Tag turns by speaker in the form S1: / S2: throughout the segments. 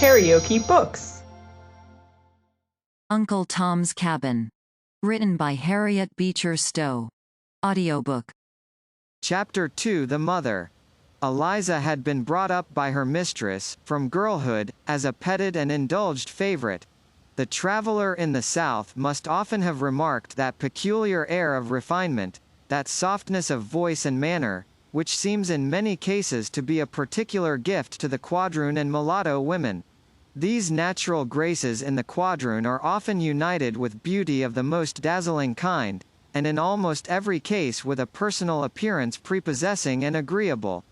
S1: KaraokeBooks.
S2: Uncle Tom's Cabin. Written by Harriet Beecher Stowe. Audiobook.
S3: Chapter 2. The Mother. Eliza had been brought up by her mistress, from girlhood, as a petted and indulged favorite. The traveler in the South must often have remarked that peculiar air of refinement, that softness of voice and manner, which seems in many cases to be a particular gift to the quadroon and mulatto women. These natural graces in the quadroon are often united with beauty of the most dazzling kind, and in almost every case with a personal appearance prepossessing and agreeable.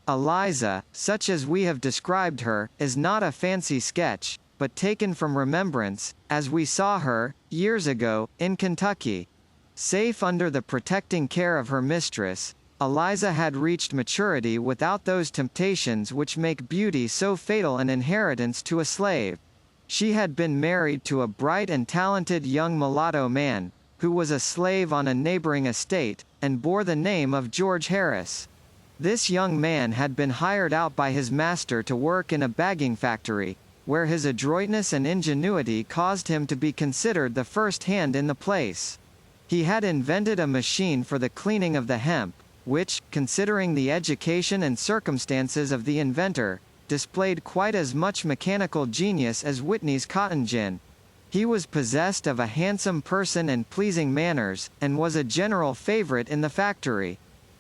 S3: Eliza, such as we have described her, is not a fancy sketch, but taken from remembrance, as we saw her, years ago, in Kentucky. Safe under the protecting care of her mistress, Eliza had reached maturity without those temptations which make beauty so fatal an inheritance to a slave. She had been married to a bright and talented young mulatto man, who was a slave on a neighboring estate, and bore the name of George Harris. This young man had been hired out by his master to work in a bagging factory, where his adroitness and ingenuity caused him to be considered the first hand in the place. He had invented a machine for the cleaning of the hemp, which, considering the education and circumstances of the inventor, displayed quite as much mechanical genius as Whitney's cotton gin. He was possessed of a handsome person and pleasing manners, and was a general favorite in the factory.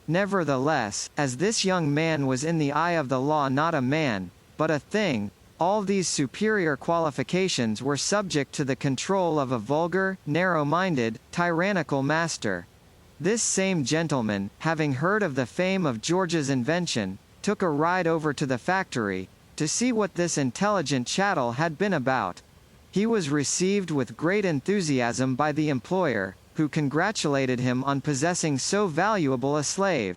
S3: Nevertheless, as this young man was in the eye of the law not a man, but a thing, all these superior qualifications were subject to the control of a vulgar, narrow-minded, tyrannical master. This same gentleman, having heard of the fame of George's invention, took a ride over to the factory, to see what this intelligent chattel had been about. He was received with great enthusiasm by the employer, who congratulated him on possessing so valuable a slave.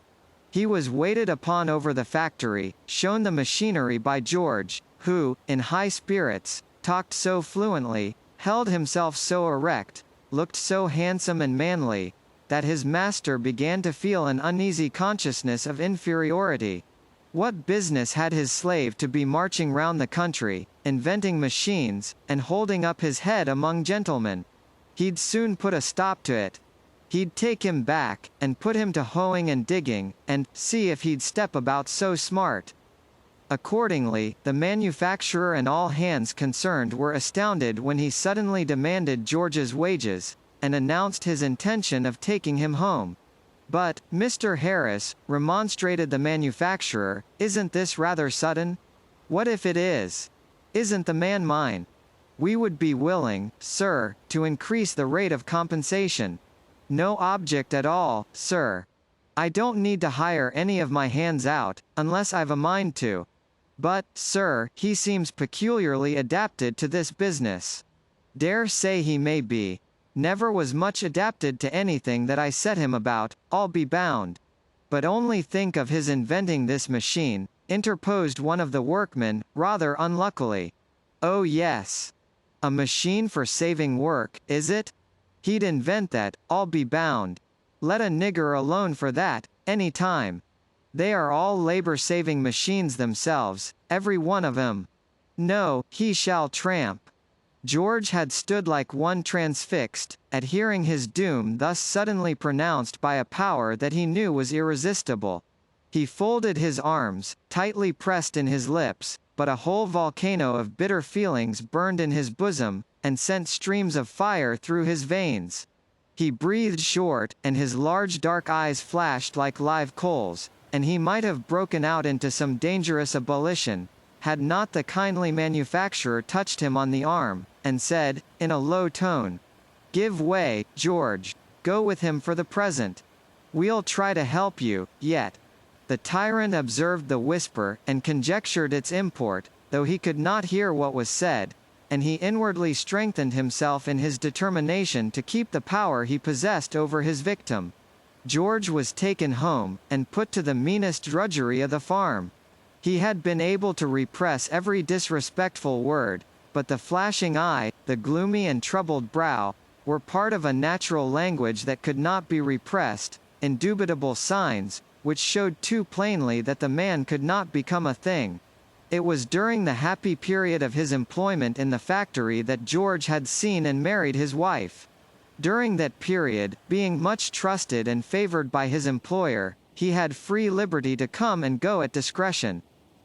S3: He was waited upon over the factory, shown the machinery by George, who, in high spirits, talked so fluently, held himself so erect, looked so handsome and manly, that his master began to feel an uneasy consciousness of inferiority. What business had his slave to be marching round the country, inventing machines, and holding up his head among gentlemen? He'd soon put a stop to it. He'd take him back, and put him to hoeing and digging, and see if he'd step about so smart. Accordingly, the manufacturer and all hands concerned were astounded when he suddenly demanded George's wages, and announced his intention of taking him home. "But, Mr. Harris," remonstrated the manufacturer, "isn't this rather sudden? What if it is? Isn't the man mine? We would be willing, sir, to increase the rate of compensation. No object at all, sir. I don't need to hire any of my hands out, unless I've a mind to. But, sir, he seems peculiarly adapted to this business. Dare say he may be. Never was much adapted to anything that I set him about, I'll be bound. But only think of his inventing this machine," interposed one of the workmen, rather unluckily. "Oh yes. A machine for saving work, is it? He'd invent that, I'll be bound. Let a nigger alone for that, any time. They are all labor-saving machines themselves, every one of 'em. No, he shall tramp." George had stood like one transfixed, at hearing his doom thus suddenly pronounced by a power that he knew was irresistible. He folded his arms, tightly pressed in his lips, but a whole volcano of bitter feelings burned in his bosom, and sent streams of fire through his veins. He breathed short, and his large dark eyes flashed like live coals, and he might have broken out into some dangerous ebullition, had not the kindly manufacturer touched him on the arm, and said, in a low tone, "Give way, George. Go with him for the present. We'll try to help you, yet." The tyrant observed the whisper, and conjectured its import, though he could not hear what was said, and he inwardly strengthened himself in his determination to keep the power he possessed over his victim. George was taken home, and put to the meanest drudgery of the farm. He had been able to repress every disrespectful word, but the flashing eye, the gloomy and troubled brow, were part of a natural language that could not be repressed, indubitable signs, which showed too plainly that the man could not become a thing. It was during the happy period of his employment in the factory that George had seen and married his wife. During that period, being much trusted and favored by his employer, he had free liberty to come and go at discretion.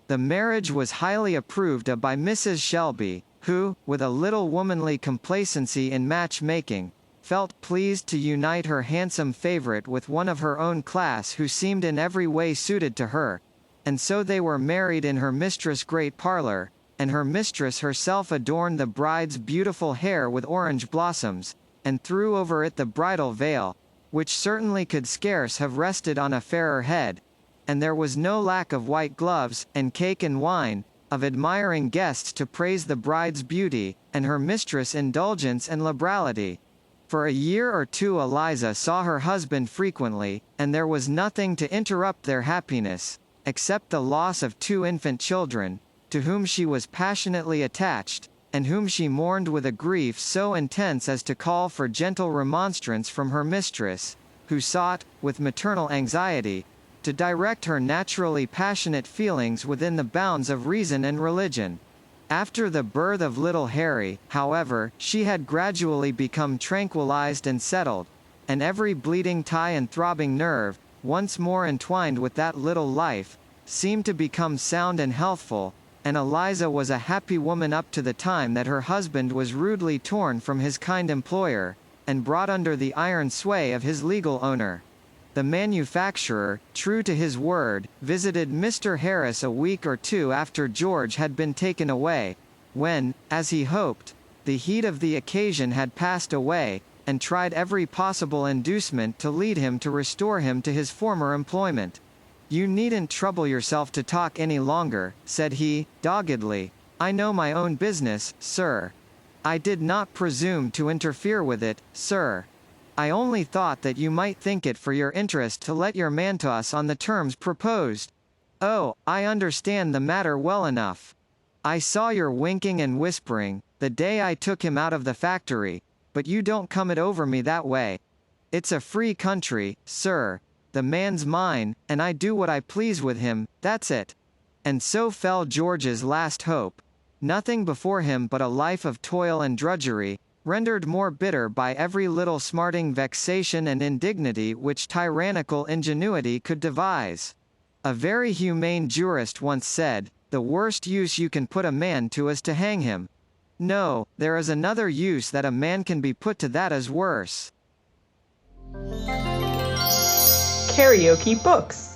S3: The marriage was highly approved of by Mrs. Shelby, who, with a little womanly complacency in matchmaking, felt pleased to unite her handsome favorite with one of her own class who seemed in every way suited to her, and so they were married in her mistress' great parlor, and her mistress herself adorned the bride's beautiful hair with orange blossoms, and threw over it the bridal veil, which certainly could scarce have rested on a fairer head, and there was no lack of white gloves, and cake and wine, of admiring guests to praise the bride's beauty, and her mistress' indulgence and liberality. For a year or two Eliza saw her husband frequently, and there was nothing to interrupt their happiness, except the loss of 2 infant children, to whom she was passionately attached, and whom she mourned with a grief so intense as to call for gentle remonstrance from her mistress, who sought, with maternal anxiety, to direct her naturally passionate feelings within the bounds of reason and religion. After the birth of little Harry, however, she had gradually become tranquilized and settled, and every bleeding tie and throbbing nerve, once more entwined with that little life, seemed to become sound and healthful, and Eliza was a happy woman up to the time that her husband was rudely torn from his kind employer, and brought under the iron sway of his legal owner. The manufacturer, true to his word, visited Mr. Harris a week or 2 after George had been taken away, when, as he hoped, the heat of the occasion had passed away, and tried every possible inducement to lead him to restore him to his former employment. "You needn't trouble yourself to talk any longer," said he, doggedly. "I know my own business, sir. I did not presume to interfere with it, sir. I only thought that you might think it for your interest to let your man to us on the terms proposed. Oh, I understand the matter well enough. I saw your winking and whispering, the day I took him out of the factory, but you don't come it over me that way. It's a free country, sir. The man's mine, and I do what I please with him, that's it." And so fell George's last hope. Nothing before him but a life of toil and drudgery, rendered more bitter by every little smarting vexation and indignity which tyrannical ingenuity could devise. A very humane jurist once said, "The worst use you can put a man to is to hang him." No, there is another use that a man can be put to that is worse.
S1: Karaoke Books.